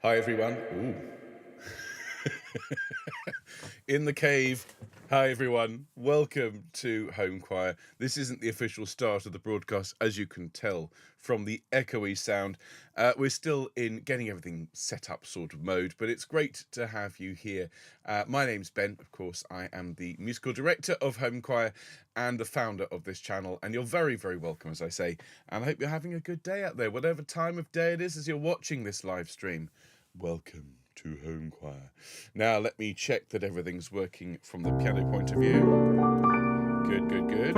Hi, everyone. Ooh. In the cave. Hi, everyone. Welcome to Homechoir. This isn't the official start of the broadcast, as you can tell from the echoey sound. We're still in getting everything set up sort of mode, but it's great to have you here. My name's Ben. Of course, I am the musical director of Homechoir and the founder of this channel, and you're very, very welcome, as I say. And I hope you're having a good day out there, whatever time of day it is as you're watching this live stream. Welcome to Homechoir. Now let me check that everything's working from the piano point of view. Good, good, good.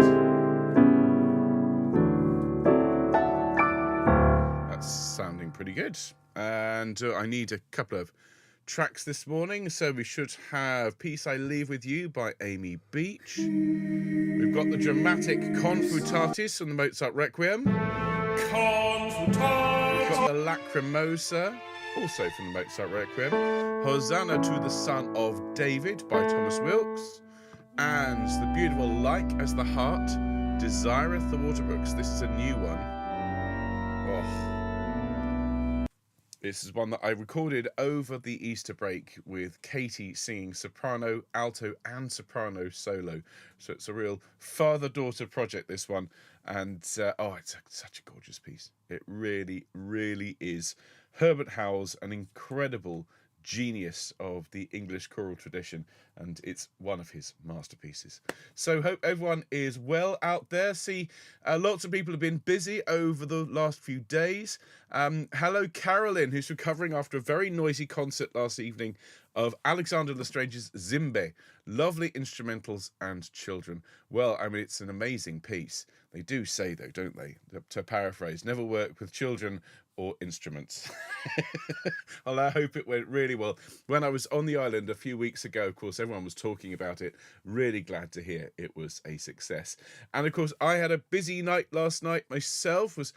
That's sounding pretty good. And I need a couple of tracks this morning, so we should have Peace I Leave With You by Amy Beach. We've got the dramatic Confutatis from the Mozart Requiem. Confutatis. We've got the Lacrimosa, also from the Mozart Requiem, Hosanna to the Son of David by Thomas Weelkes, and the beautiful Like As The Hart, Desireth the Waterbrooks. This is a new one. This is one that I recorded over the Easter break with Katie singing soprano, alto and soprano solo. So it's a real father-daughter project, this one. And it's such a gorgeous piece. It really, really is. Herbert Howells, an incredible genius of the English choral tradition, and it's one of his masterpieces. So hope everyone is well out there. See, lots of people have been busy over the last few days. Hello Carolyn, who's recovering after a very noisy concert last evening of Alexander Lestrange's Zimbe. Lovely instrumentals and children. Well, I mean, it's an amazing piece. They do say, though, don't they, to paraphrase, never work with children or instruments. Well, I hope it went really well. When I was on the island a few weeks ago, of course, everyone was talking about it. Really glad to hear it was a success. And of course, I had a busy night last night myself, was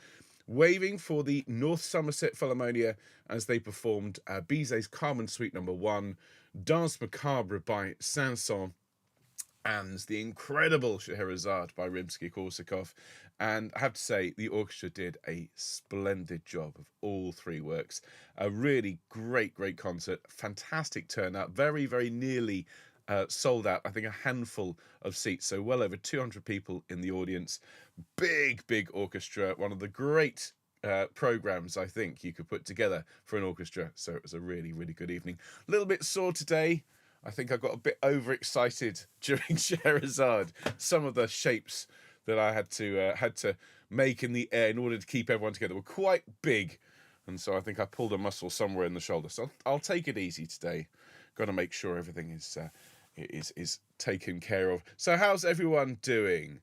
waving for the North Somerset Philharmonia as they performed Bizet's Carmen Suite No. 1, Danse Macabre by Saint-Saëns, and the incredible Scheherazade by Rimsky-Korsakov. And I have to say, the orchestra did a splendid job of all three works. A really great concert, fantastic turnout, very, very nearly sold out. I think a handful of seats, so well over 200 people in the audience. Big orchestra, one of the great programs I think you could put together for an orchestra. So it was a really, really good evening. A little bit sore today. I think I got a bit overexcited during Scheherazade. Some of the shapes that I had to make in the air in order to keep everyone together were quite big, and so I think I pulled a muscle somewhere in the shoulder. So I'll take it easy today. Got to make sure everything is taken care of. So how's everyone doing?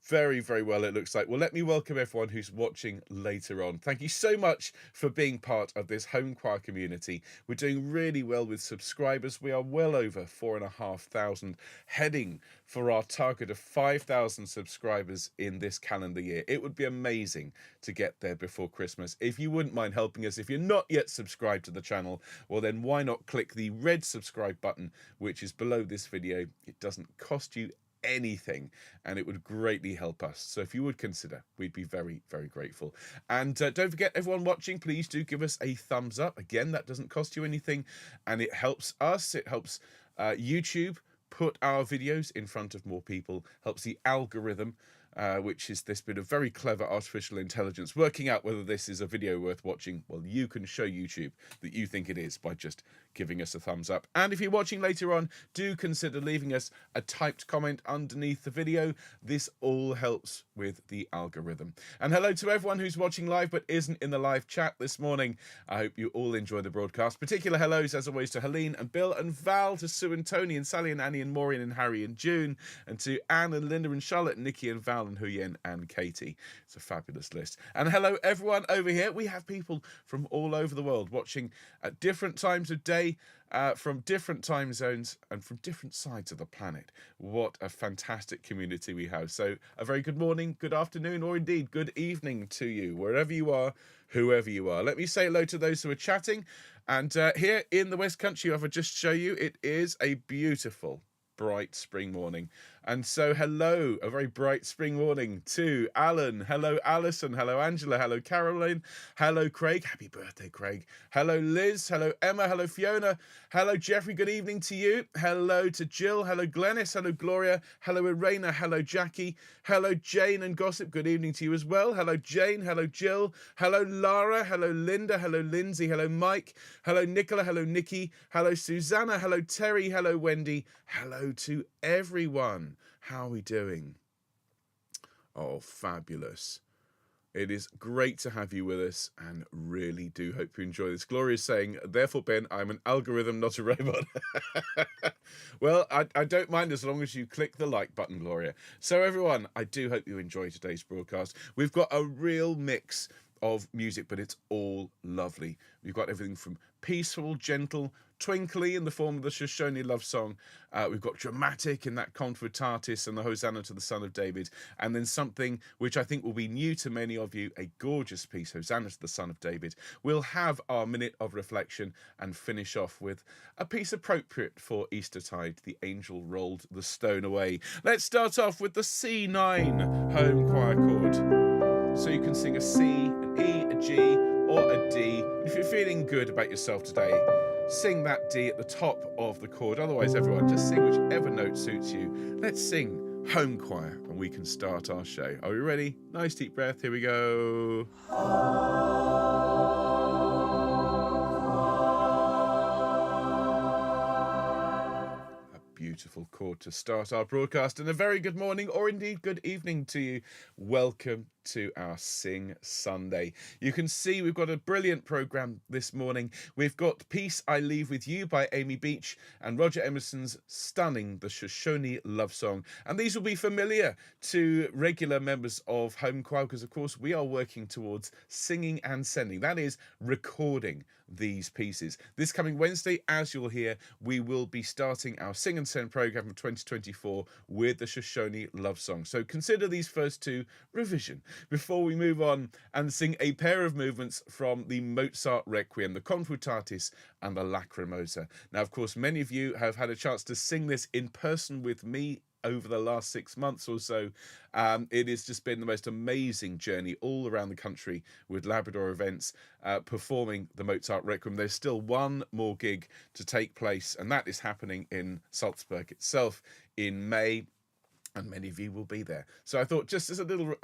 Very, very well, it looks like. Well, let me welcome everyone who's watching later on. Thank you so much for being part of this Homechoir community. We're doing really well with subscribers. We are well over 4,500, heading for our target of 5,000 subscribers in this calendar year. It would be amazing to get there before Christmas. If you wouldn't mind helping us, if you're not yet subscribed to the channel, well then why not click the red subscribe button, which is below this video. It doesn't cost you anything, and it would greatly help us. So if you would consider, we'd be very, very grateful. And don't forget, everyone watching, please do give us a thumbs up. Again, that doesn't cost you anything, and it helps us. It helps YouTube put our videos in front of more people, helps the algorithm, which is this bit of very clever artificial intelligence working out whether this is a video worth watching. Well, you can show YouTube that you think it is by just giving us a thumbs up. And if you're watching later on, do consider leaving us a typed comment underneath the video. This all helps with the algorithm. And hello to everyone who's watching live but isn't in the live chat this morning. I hope you all enjoy the broadcast. Particular hellos, as always, to Helene and Bill and Val, to Sue and Tony and Sally and Annie and Maureen and Harry and June, and to Anne and Linda and Charlotte and Nikki and Val and Huyen and Katie. It's a fabulous list. And hello everyone over here. We have people from all over the world watching at different times of day, from different time zones and from different sides of the planet. What a fantastic community we have. So a very good morning, good afternoon, or indeed good evening to you, wherever you are, whoever you are. Let me say hello to those who are chatting. And here in the West Country, I'll just show you, it is a beautiful, bright spring morning. And so hello, a very bright spring morning to Alan. Hello, Alison. Hello, Angela. Hello, Caroline. Hello, Craig. Happy birthday, Craig. Hello, Liz. Hello, Emma. Hello, Fiona. Hello, Jeffrey. Good evening to you. Hello to Jill. Hello, Glennis. Hello, Gloria. Hello, Irena. Hello, Jackie. Hello, Jane and Gossip. Good evening to you as well. Hello, Jane. Hello, Jill. Hello, Lara. Hello, Linda. Hello, Lindsay. Hello, Mike. Hello, Nicola. Hello, Nikki. Hello, Susanna. Hello, Terry. Hello, Wendy. Hello to everyone. How are we doing? Oh, fabulous. It is great to have you with us and really do hope you enjoy this. Gloria is saying, therefore, Ben, I'm an algorithm, not a robot. Well, I don't mind as long as you click the like button, Gloria. So everyone, I do hope you enjoy today's broadcast. We've got a real mix of music, but it's all lovely. We've got everything from peaceful, gentle, twinkly in the form of the Shoshone love song. We've got dramatic in that Confutatis and the Hosanna to the Son of David. And then something which I think will be new to many of you, a gorgeous piece, Hosanna to the Son of David. We'll have our minute of reflection and finish off with a piece appropriate for Eastertide, The Angel Rolled the Stone Away. Let's start off with the C9 home choir chord. So you can sing a C, an E, a G, or a D. If you're feeling good about yourself today, sing that D at the top of the chord. Otherwise, everyone, just sing whichever note suits you. Let's sing home choir and we can start our show. Are we ready? Nice deep breath. Here we go. Beautiful chord to start our broadcast, and a very good morning or indeed good evening to you. Welcome to our Sing Sunday. You can see we've got a brilliant programme this morning. We've got Peace I Leave With You by Amy Beach and Roger Emerson's stunning The Shoshone love song. And these will be familiar to regular members of Homechoir because, of course, we are working towards singing and sending. That is, recording these pieces. This coming Wednesday, as you'll hear, we will be starting our Sing and Send programme of 2024 with the Shoshone love song. So consider these first two revision before we move on and sing a pair of movements from the Mozart Requiem, the Confutatis and the Lacrimosa. Now, of course, many of you have had a chance to sing this in person with me over the last 6 months or so. It has just been the most amazing journey all around the country with Labrador events performing the Mozart Requiem. There's still one more gig to take place, and that is happening in Salzburg itself in May. And many of you will be there. So I thought, just as a little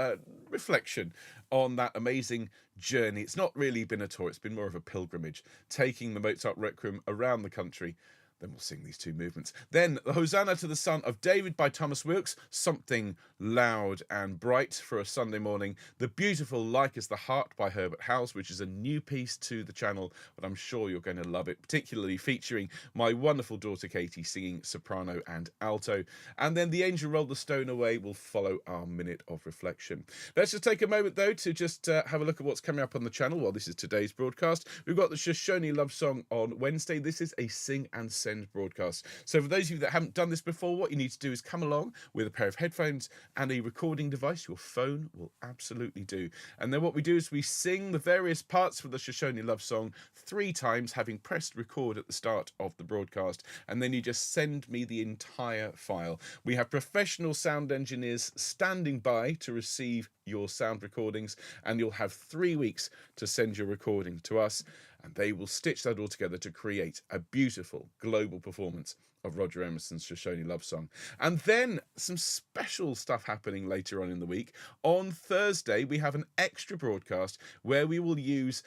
reflection on that amazing journey, it's not really been a tour, it's been more of a pilgrimage, taking the Mozart Requiem around the country. Then we'll sing these two movements. Then the Hosanna to the Son of David by Thomas Weelkes, something loud and bright for a Sunday morning. The beautiful Like As The Hart by Herbert Howells, which is a new piece to the channel, but I'm sure you're going to love it, particularly featuring my wonderful daughter Katie singing soprano and alto. And then The Angel Rolled the Stone Away will follow our minute of reflection. Let's just take a moment, though, to just have a look at what's coming up on the channel. Well, this is today's broadcast. We've got the Shoshone love song on Wednesday. This is a Sing and Send broadcast. So for those of you that haven't done this before, what you need to do is come along with a pair of headphones and a recording device. Your phone will absolutely do. And then what we do is we sing the various parts for the Shoshone love song 3 times, having pressed record at the start of the broadcast. And then you just send me the entire file. We have professional sound engineers standing by to receive your sound recordings, and you'll have 3 weeks to send your recording to us, and they will stitch that all together to create a beautiful global performance of Roger Emerson's Shoshone love song. And then some special stuff happening later on in the week. On Thursday, we have an extra broadcast where we will use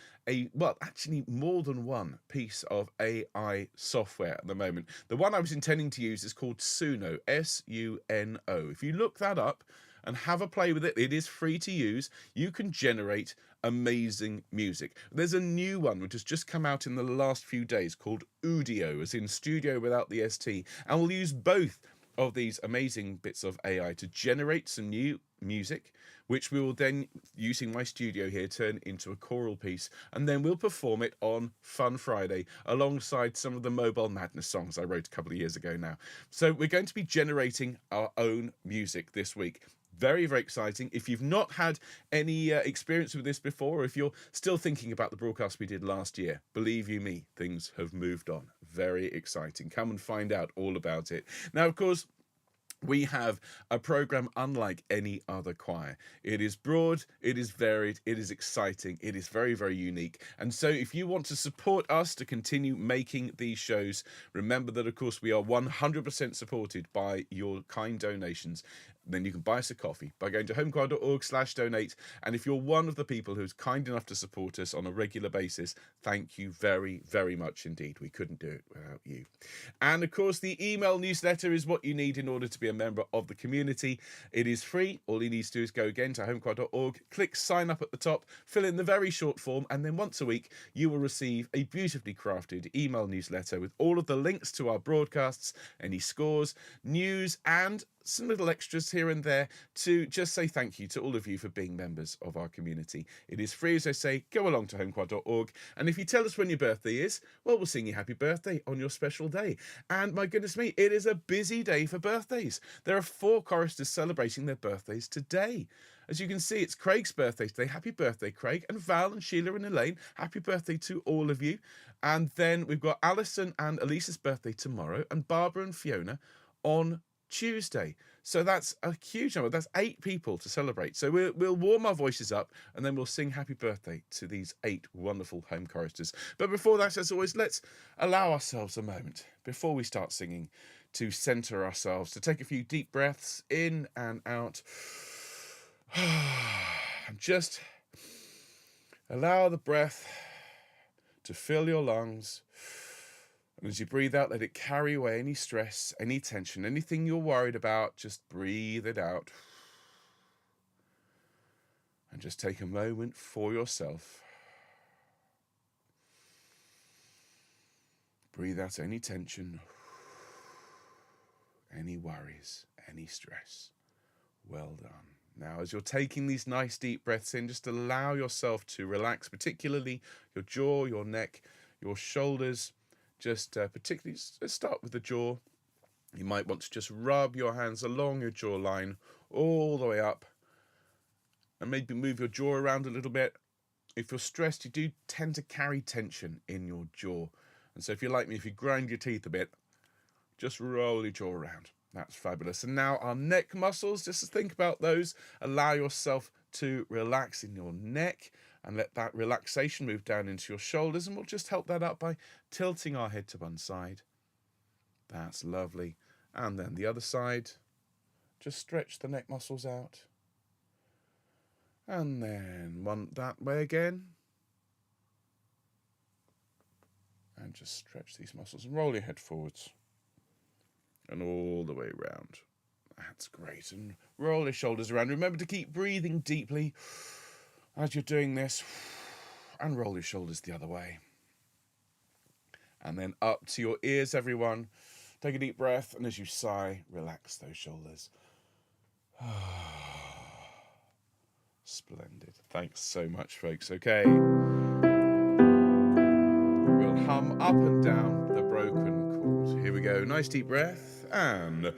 actually more than one piece of AI software at the moment. The one I was intending to use is called Suno, S-U-N-O. If you look that up and have a play with it, it is free to use. You can generate amazing music. There's a new one which has just come out in the last few days called Udio, as in studio without the ST, and we'll use both of these amazing bits of AI to generate some new music, which we will then, using my studio here, turn into a choral piece, and then we'll perform it on Fun Friday alongside some of the Mobile Madness songs I wrote a couple of years ago now. So we're going to be generating our own music this week. Very, very exciting. If you've not had any experience with this before, or if you're still thinking about the broadcast we did last year, believe you me, things have moved on very exciting. Come and find out all about it. Now, of course, we have a program unlike any other choir. It is broad, it is varied, it is exciting, it is very, very unique. And so if you want to support us to continue making these shows, remember that, of course, we are 100% supported by your kind donations. Then you can buy us a coffee by going to homechoir.org/donate. And if you're one of the people who's kind enough to support us on a regular basis, thank you very, very much indeed. We couldn't do it without you. And of course, the email newsletter is what you need in order to be a member of the community. It is free. All you need to do is go again to homechoir.org, click sign up at the top, fill in the very short form, and then once a week you will receive a beautifully crafted email newsletter with all of the links to our broadcasts, any scores, news, and some little extras here and there to just say thank you to all of you for being members of our community. It is free, as I say. Go along to homechoir.org, and if you tell us when your birthday is, well, we'll sing you happy birthday on your special day. And my goodness me, it is a busy day for birthdays. There are 4 choristers celebrating their birthdays today. As you can see, it's Craig's birthday today. Happy birthday, Craig. And Val and Sheila and Elaine, happy birthday to all of you. And then we've got Alison and Elisa's birthday tomorrow, and Barbara and Fiona on Tuesday. So that's a huge number. That's 8 people to celebrate. So we'll warm our voices up, and then we'll sing happy birthday to these 8 wonderful home choristers. But before that, as always, let's allow ourselves a moment before we start singing to center ourselves, to take a few deep breaths in and out. And just allow the breath to fill your lungs. And as you breathe out, let it carry away any stress, any tension, anything you're worried about. Just breathe it out. And just take a moment for yourself. Breathe out any tension, any worries, any stress. Well done. Now, as you're taking these nice deep breaths in, just allow yourself to relax, particularly your jaw, your neck, your shoulders. Just particularly, let's start with the jaw. You might want to just rub your hands along your jawline all the way up, and maybe move your jaw around a little bit. If you're stressed, you do tend to carry tension in your jaw. And so if you're like me, if you grind your teeth a bit, just roll your jaw around. That's fabulous. And now our neck muscles, just think about those. Allow yourself to relax in your neck and let that relaxation move down into your shoulders. And we'll just help that up by tilting our head to one side. That's lovely. And then the other side. Just stretch the neck muscles out. And then one that way again. And just stretch these muscles and roll your head forwards. And all the way around. That's great. And roll your shoulders around. Remember to keep breathing deeply as you're doing this. And roll your shoulders the other way. And then up to your ears, everyone. Take a deep breath. And as you sigh, relax those shoulders. Splendid. Thanks so much, folks. Okay. We'll hum up and down the broken chord. Here we go. Nice deep breath. And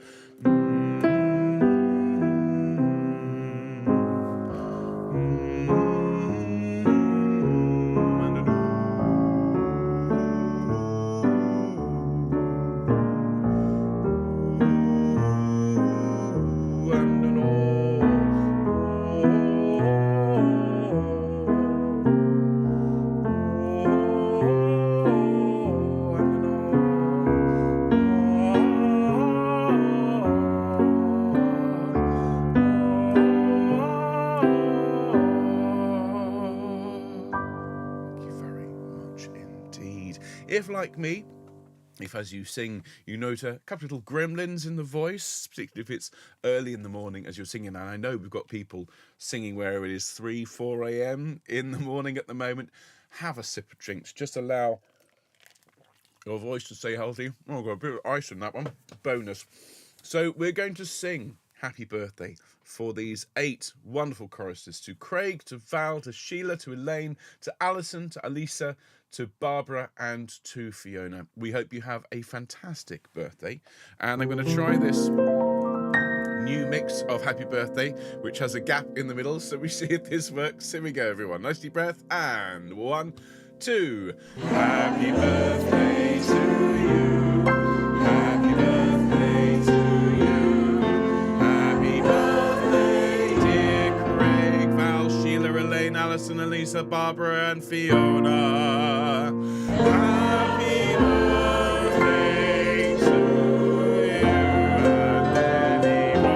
if, like me, if as you sing, you note a couple of little gremlins in the voice, particularly if it's early in the morning as you're singing, and I know we've got people singing where it is 3, 4 a.m. in the morning at the moment, have a sip of drinks. Just allow your voice to stay healthy. Oh, I've got a bit of ice in that one. Bonus. So we're going to sing happy birthday for these 8 wonderful choristers, to Craig, to Val, to Sheila, to Elaine, to Alison, to Elisa, to Barbara, and to Fiona. We hope you have a fantastic birthday. And I'm going to try this new mix of Happy Birthday, which has a gap in the middle, so we see if this works. Here we go, everyone. Nice deep breath. And 1, 2. Happy birthday to you. Happy birthday to you. Happy birthday, dear Craig, Val, Sheila, Elaine, Alison, Elisa, Barbara, and Fiona. Happy birthday to you and many more.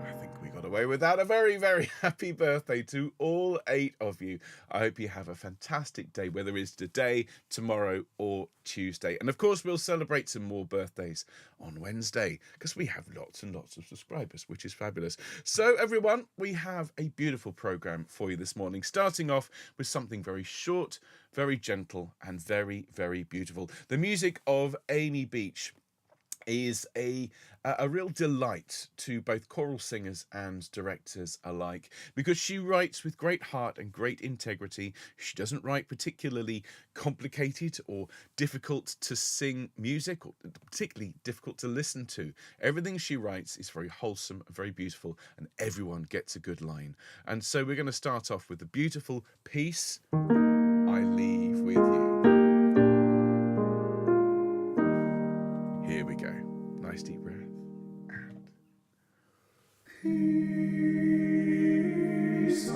I think we got away with that. A very, very happy birthday to all 8 of you. I hope you have a fantastic day, whether it's today, tomorrow, or Tuesday. And of course, we'll celebrate some more birthdays on Wednesday because we have lots and lots of subscribers, which is fabulous. So everyone, we have a beautiful program for you this morning, starting off with something very short, very gentle, and very, very beautiful. The music of Amy Beach is a real delight to both choral singers and directors alike, because she writes with great heart and great integrity. She doesn't write particularly complicated or difficult to sing music, or particularly difficult to listen to. Everything she writes is very wholesome, very beautiful, and everyone gets a good line. And so we're going to start off with the beautiful piece, I Leave With You. Here we go. Nice deep breath. And peace I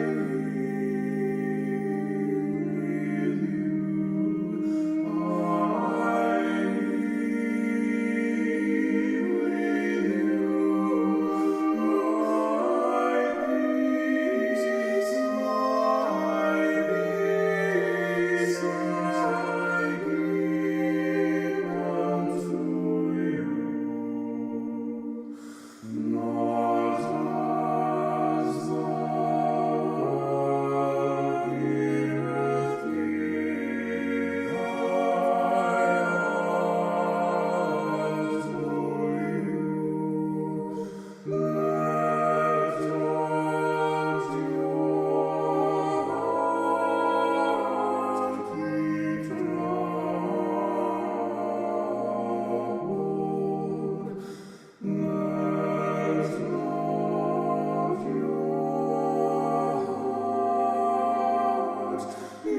leave with you. I leave with you. My peace is my peace I give unto you. Not as the world giveth, give I unto you. Let not your heart keep troubled. Let not your heart, keep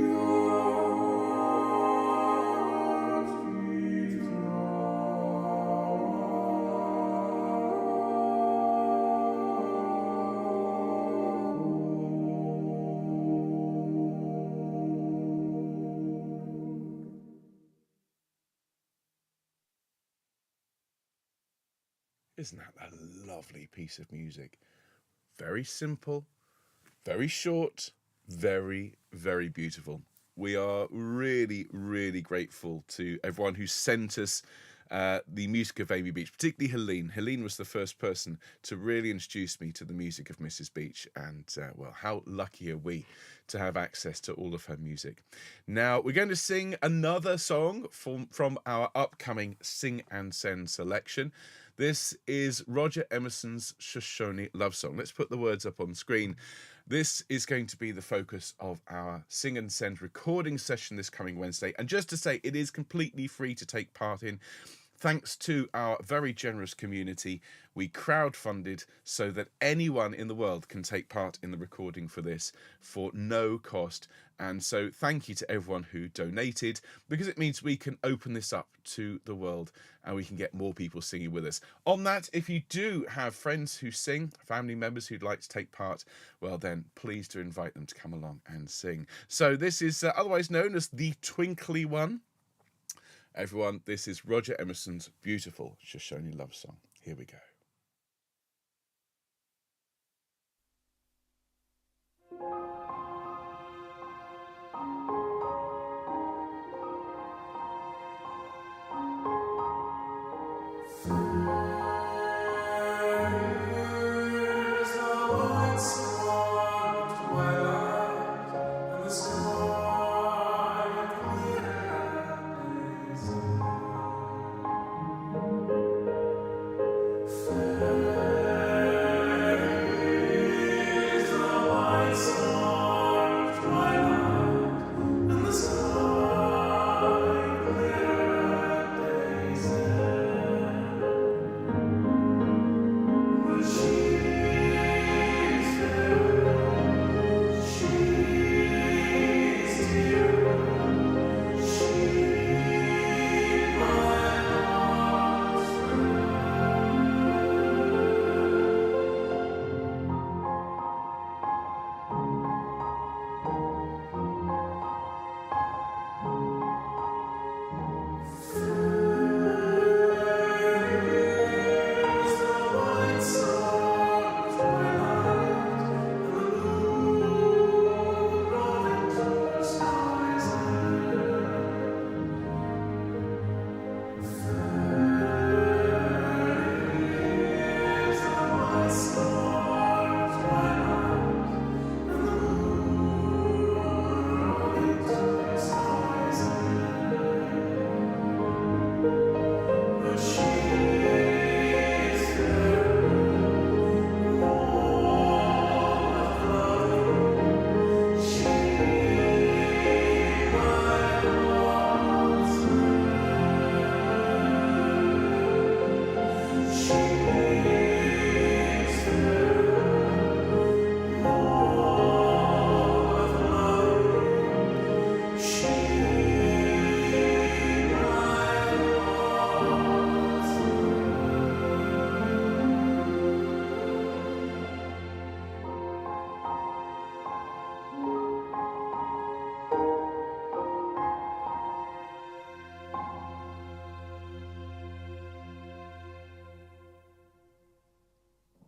Isn't that a lovely piece of music? Very simple, very short, very, very beautiful. We are really, really grateful to everyone who sent us the music of Amy Beach, particularly Helene. Helene was the first person to really introduce me to the music of Mrs. Beach, and well, how lucky are we to have access to all of her music. Now, we're going to sing another song from our upcoming Sing and Send selection. This is Roger Emerson's Shoshone love song. Let's put the words up on screen. This is going to be the focus of our Sing and Send recording session this coming Wednesday. And just to say, it is completely free to take part in. Thanks to our very generous community, we crowdfunded so that anyone in the world can take part in the recording for this for no cost. And so thank you to everyone who donated, because it means we can open this up to the world and we can get more people singing with us. On that, if you do have friends who sing, family members who'd like to take part, well then please do invite them to come along and sing. So this is otherwise known as the Twinkly One. Everyone, this is Roger Emerson's beautiful Shoshone love song. Here we go. Fair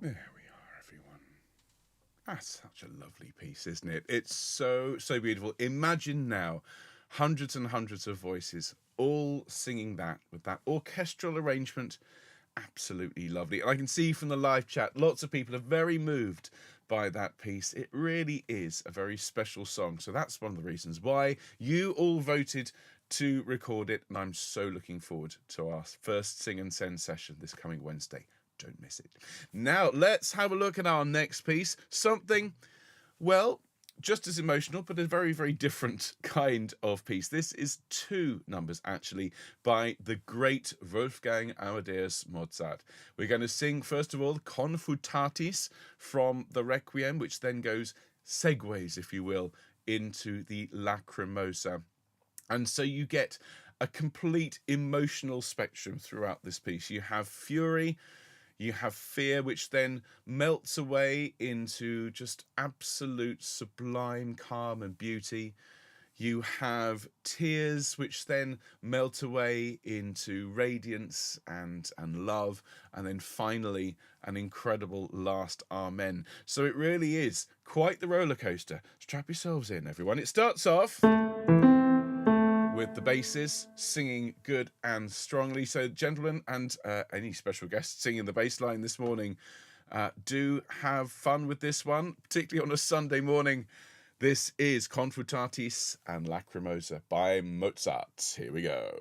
There we are, everyone. That's such a lovely piece, isn't it? It's so, so beautiful. Imagine now hundreds and hundreds of voices all singing that with that orchestral arrangement. Absolutely lovely. And I can see from the live chat, lots of people are very moved by that piece. It really is a very special song. So that's one of the reasons why you all voted to record it. And I'm so looking forward to our first Sing and Send session this coming Wednesday. Don't miss it. Now, let's have a look at our next piece. Something, well, just as emotional, but a very, very different kind of piece. This is two numbers, actually, by the great Wolfgang Amadeus Mozart. We're going to sing, first of all, Confutatis from the Requiem, which then goes, segues, if you will, into the Lacrimosa. And so you get a complete emotional spectrum throughout this piece. You have fury, you have fear, which then melts away into just absolute sublime calm and beauty. You have tears, which then melt away into radiance and love. And then finally, an incredible last amen. So it really is quite the roller coaster. Strap yourselves in, everyone. It starts off with the basses singing good and strongly. So, gentlemen, and any special guests singing the bass line this morning, do have fun with this one, particularly on a Sunday morning. This is Confutatis and Lacrimosa by Mozart. Here we go.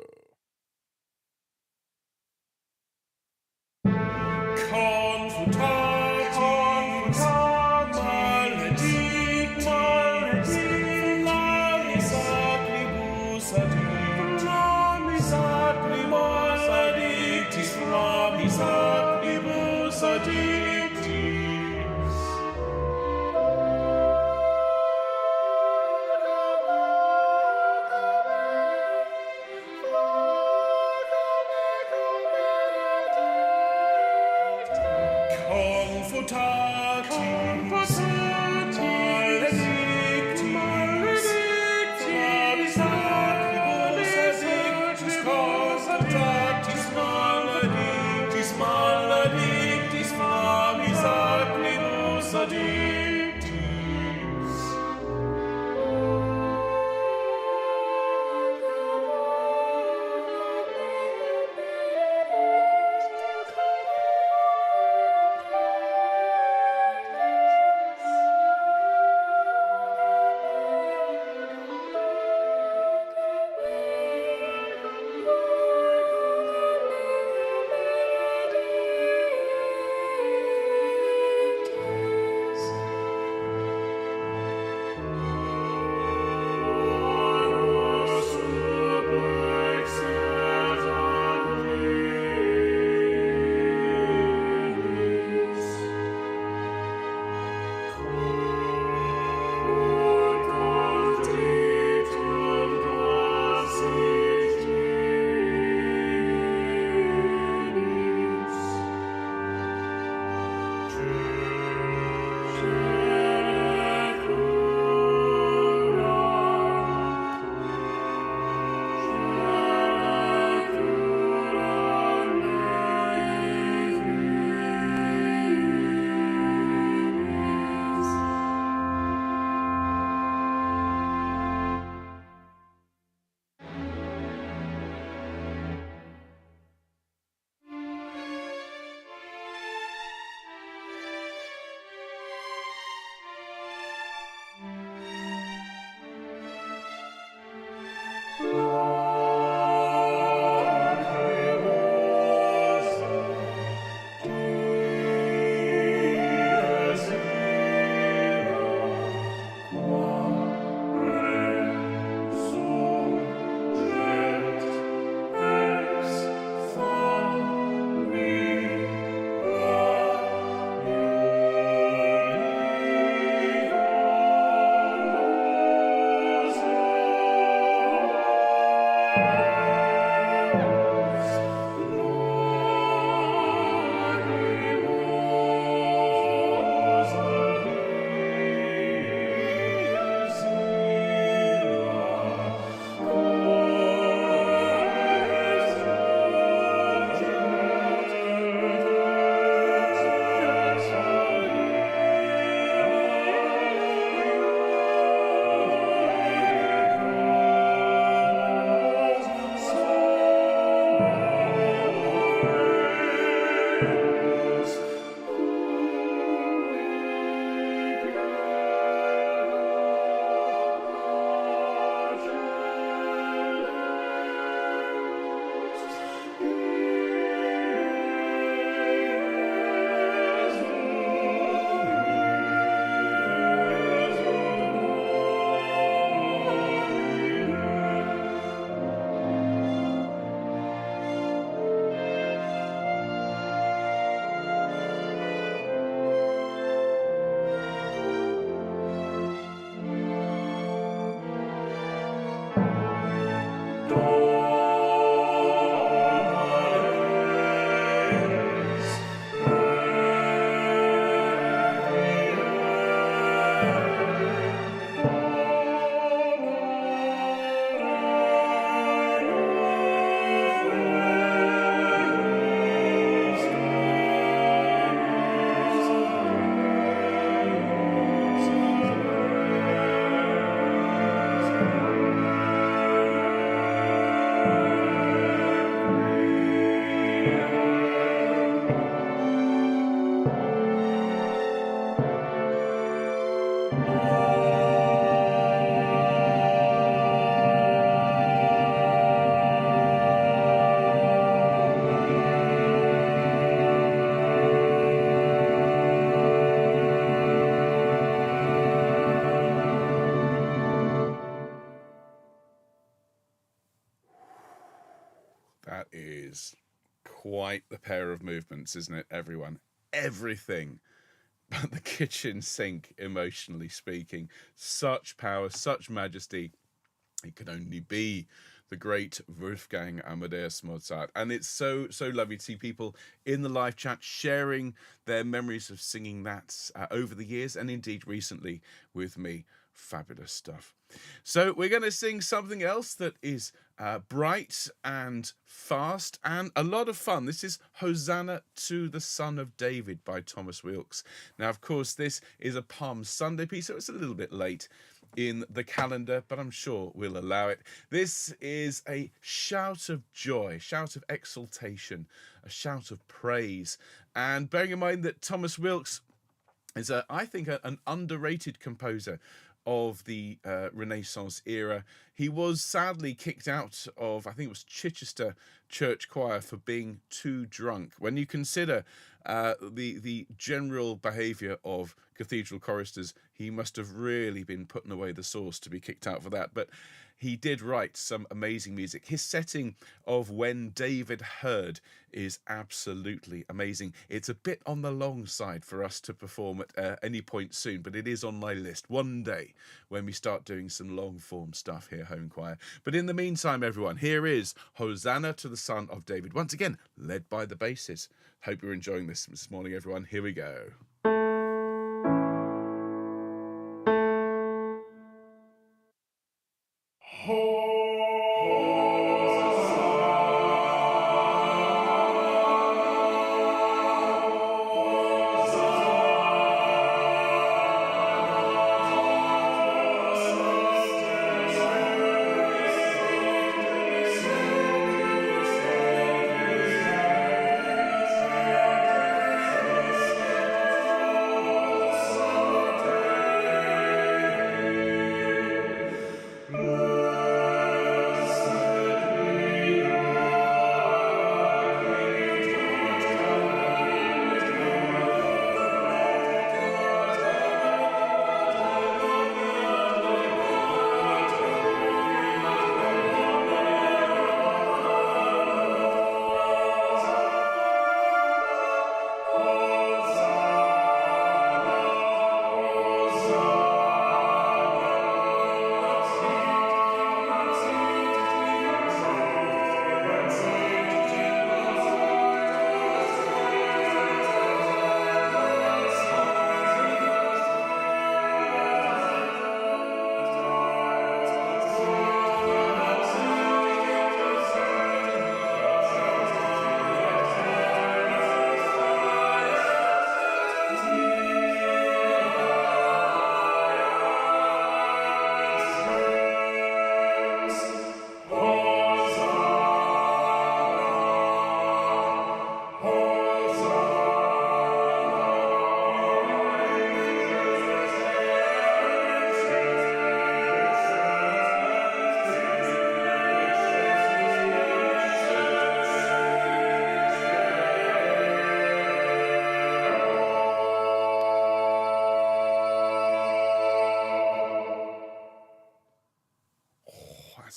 is quite the pair of movements, isn't it, everyone? Everything but the kitchen sink, emotionally speaking. Such power, such majesty. It could only be the great Wolfgang Amadeus Mozart. And it's so lovely to see people in the live chat sharing their memories of singing that over the years, and indeed recently with me. Fabulous stuff. So we're going to sing something else that is bright and fast and a lot of fun. This is Hosanna to the Son of David by Thomas Weelkes. Now, of course, this is a Palm Sunday piece, so it's a little bit late in the calendar, but I'm sure we'll allow it. This is a shout of joy, shout of exultation, a shout of praise. And bearing in mind that Thomas Weelkes is, I think, an underrated composer of the Renaissance era. He was sadly kicked out of, I think it was Chichester Church Choir for being too drunk. When you consider the general behaviour of cathedral choristers, he must have really been putting away the sauce to be kicked out for that. But he did write some amazing music. His setting of When David Heard is absolutely amazing. It's a bit on the long side for us to perform at any point soon, but it is on my list one day when we start doing some long form stuff here, Homechoir. But in the meantime, everyone, here is Hosanna to the Son of David, once again led by the basses. Hope you're enjoying this morning, everyone. Here we go.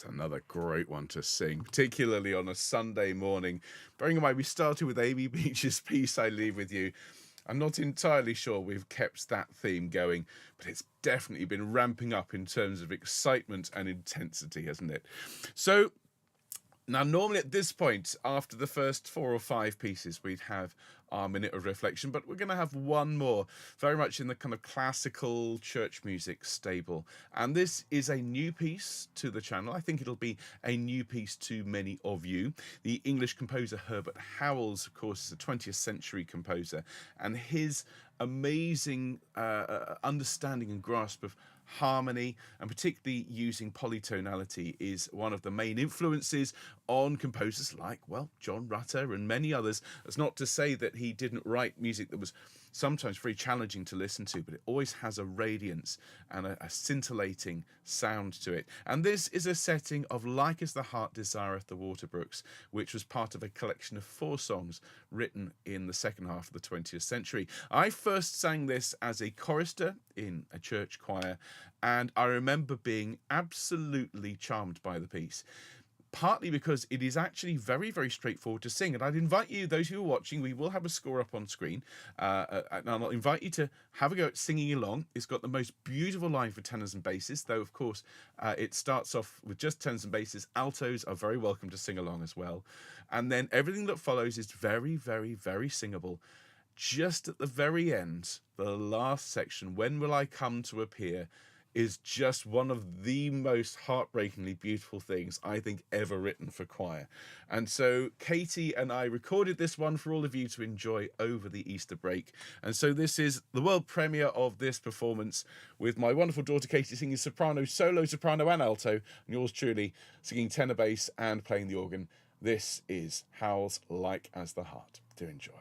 Another great one to sing, particularly on a Sunday morning. Bearing in mind, we started with Amy Beach's piece, I Leave With You. I'm not entirely sure we've kept that theme going, but it's definitely been ramping up in terms of excitement and intensity, hasn't it? So, now, normally at this point, after the first 4 or 5 pieces, we'd have our minute of reflection, but we're going to have one more, very much in the kind of classical church music stable. And this is a new piece to the channel. I think it'll be a new piece to many of you. The English composer Herbert Howells, of course, is a 20th century composer, and his amazing understanding and grasp of harmony, and particularly using polytonality, is one of the main influences on composers like, well, John Rutter and many others. That's not to say that he didn't write music that was sometimes very challenging to listen to, but it always has a radiance and a scintillating sound to it. And this is a setting of Like As The Hart Desireth the Waterbrooks, which was part of a collection of 4 songs written in the second half of the 20th century. I first sang this as a chorister in a church choir, and I remember being absolutely charmed by the piece. partly because it is actually very, very straightforward to sing. And I'd invite you, those who are watching, we will have a score up on screen, and I'll invite you to have a go at singing along. It's got the most beautiful line for tenors and basses, though, of course, it starts off with just tenors and basses. Altos are very welcome to sing along as well. And then everything that follows is very, very, very singable. Just at the very end, the last section, When Will I Come to Appear, is just one of the most heartbreakingly beautiful things I think ever written for choir. And so Katie and I recorded this one for all of you to enjoy over the Easter break. And so this is the world premiere of this performance, with my wonderful daughter Katie singing soprano, solo, soprano and alto, and yours truly singing tenor bass and playing the organ. This is Howells' Like As The Hart. Do enjoy.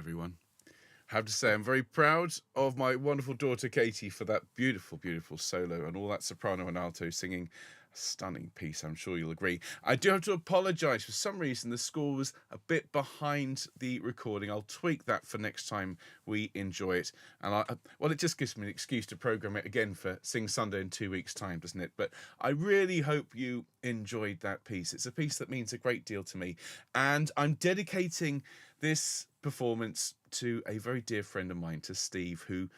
everyone. I have to say, I'm very proud of my wonderful daughter Katie for that beautiful, beautiful solo and all that soprano and alto singing. A stunning piece, I'm sure you'll agree. I do have to apologise. For some reason, the score was a bit behind the recording. I'll tweak that for next time we enjoy it. And well, it just gives me an excuse to programme it again for Sing Sunday in 2 weeks' time, doesn't it? But I really hope you enjoyed that piece. It's a piece that means a great deal to me. And I'm dedicating this performance to a very dear friend of mine, to Steve, who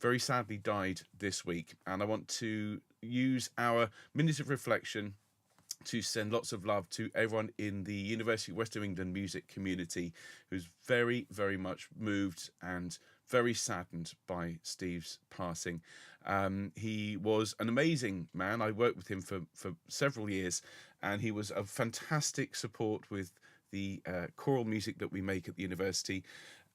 very sadly died this week. And I want to use our minute of reflection to send lots of love to everyone in the University of West of England music community who's very, very much moved and very saddened by Steve's passing. He was an amazing man. I worked with him for several years, and he was a fantastic support with the choral music that we make at the university.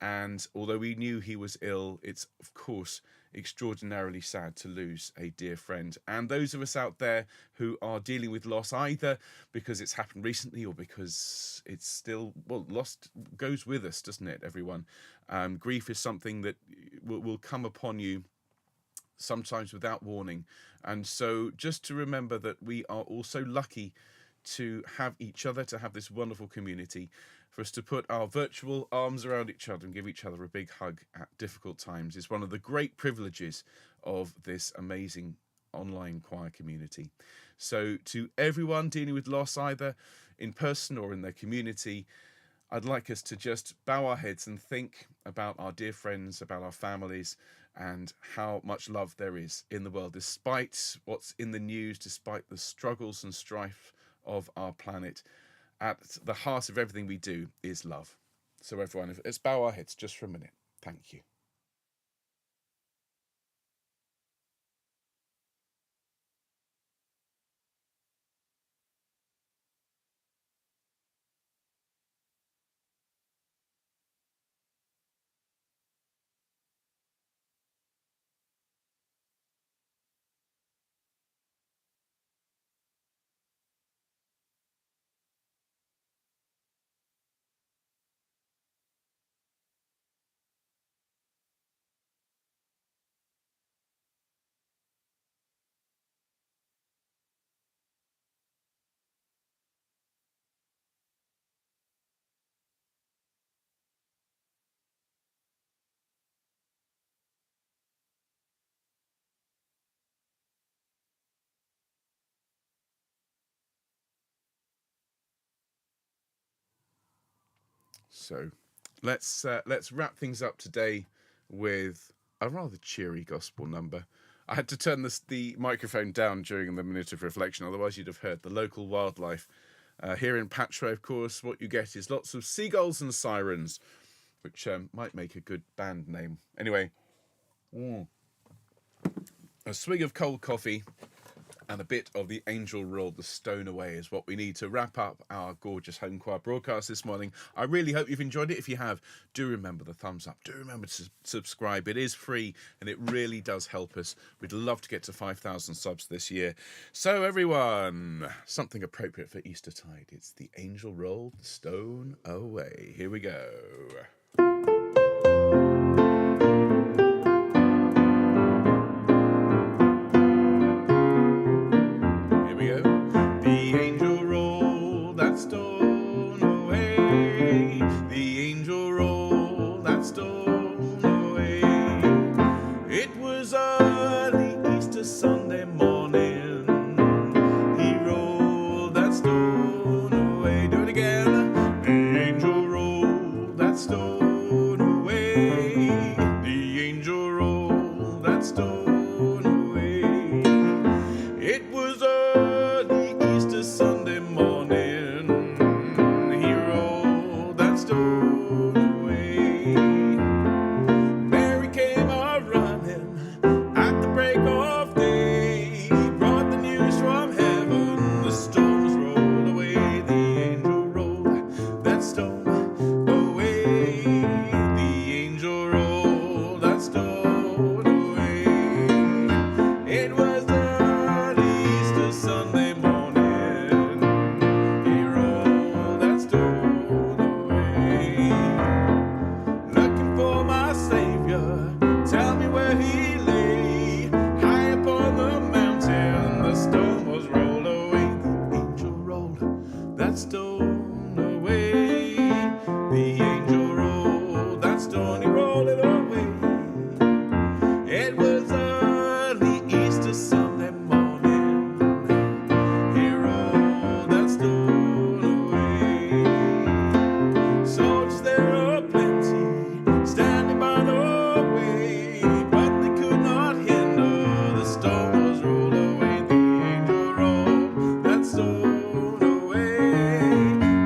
And although we knew he was ill, it's of course extraordinarily sad to lose a dear friend. And those of us out there who are dealing with loss, either because it's happened recently or because it's still, well, loss goes with us, doesn't it, everyone? Grief is something that will come upon you sometimes without warning. And so just to remember that we are also lucky to have each other, to have this wonderful community, for us to put our virtual arms around each other and give each other a big hug at difficult times is one of the great privileges of this amazing online choir community. So to everyone dealing with loss, either in person or in their community, I'd like us to just bow our heads and think about our dear friends, about our families, and how much love there is in the world, despite what's in the news, despite the struggles and strife of our planet. At the heart of everything we do is love. So everyone, let's bow our heads just for a minute. Thank you. So let's wrap things up today with a rather cheery gospel number. I had to turn the microphone down during the minute of reflection, otherwise you'd have heard the local wildlife. Here in Patchway, of course, what you get is lots of seagulls and sirens, which might make a good band name. Anyway, a swig of cold coffee and a bit of the Angel Rolled the Stone Away is what we need to wrap up our gorgeous Homechoir broadcast this morning. I really hope you've enjoyed it. If you have, do remember the thumbs up. Do remember to subscribe. It is free and it really does help us. We'd love to get to 5,000 subs this year. So everyone, something appropriate for Eastertide. It's the Angel Rolled the Stone Away. Here we go. Sunday morning, he rolled that stone away. Do it again. The angel rolled that stone that stone away. The angel rolled that stone, he rolled it away. It was early Easter Sunday morning. He rolled that stone away. Soldiers there are plenty, standing by the way, but they could not hinder the stone was rolled away. The angel rolled that stone away.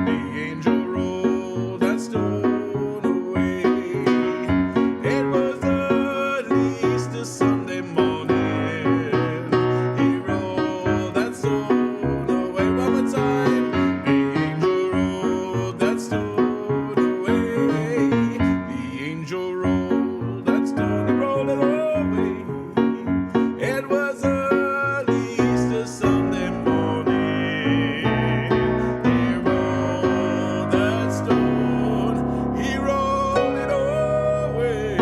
The angel rolled that stone away. It was early Easter Sunday morning. He rolled that stone away. One more time. The angel rolled that stone away. The angel rolled that stone, he rolled it away. It was early Easter Sunday morning. He rolled that stone, he rolled it away.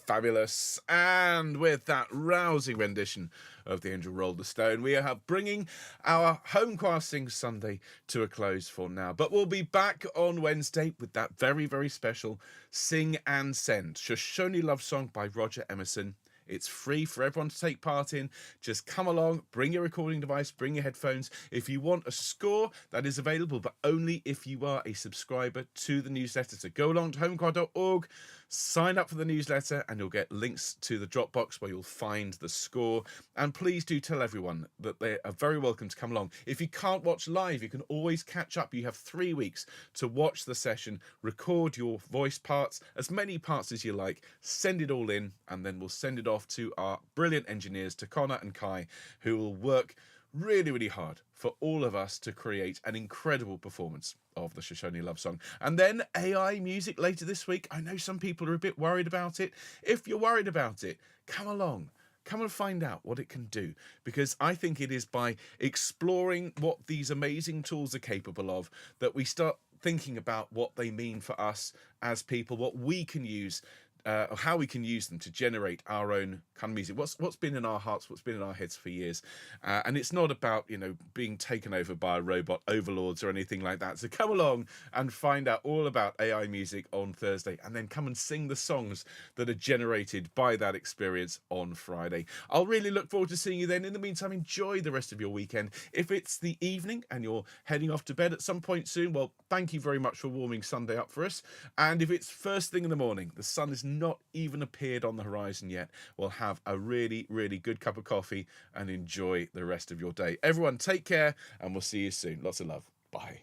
Fabulous. And with that rousing rendition of The Angel Rolled the Stone, we are bringing our Homechoir Sing Sunday to a close for now. But we'll be back on Wednesday with that very, very special Sing and Send, Shoshone love song by Roger Emerson. It's free for everyone to take part in. Just come along, bring your recording device, bring your headphones. If you want a score, that is available, but only if you are a subscriber to the newsletter. So go along to homechoir.org, sign up for the newsletter, and you'll get links to the Dropbox where you'll find the score. And please do tell everyone that they are very welcome to come along. If you can't watch live, you can always catch up. You have 3 weeks to watch the session, record your voice parts, as many parts as you like, send it all in, and then we'll send it off to our brilliant engineers, to Connor and Kai, who will work really, really hard for all of us to create an incredible performance of the Shoshone love song. And then AI music later this week. I know some people are a bit worried about it. If you're worried about it, come along. Come and find out what it can do, because I think it is by exploring what these amazing tools are capable of that we start thinking about what they mean for us as people, what we can use, or how we can use them to generate our own kind of music. What's been in our hearts, what's been in our heads for years, and it's not about being taken over by robot overlords or anything like that. So come along and find out all about AI music on Thursday, and then come and sing the songs that are generated by that experience on Friday. I'll really look forward to seeing you then. In the meantime, enjoy the rest of your weekend. If it's the evening and you're heading off to bed at some point soon, well, thank you very much for warming Sunday up for us. And if it's first thing in the morning, the sun is not even appeared on the horizon yet, well, have a really, really good cup of coffee and enjoy the rest of your day. Everyone, take care, and we'll see you soon. Lots of love. Bye.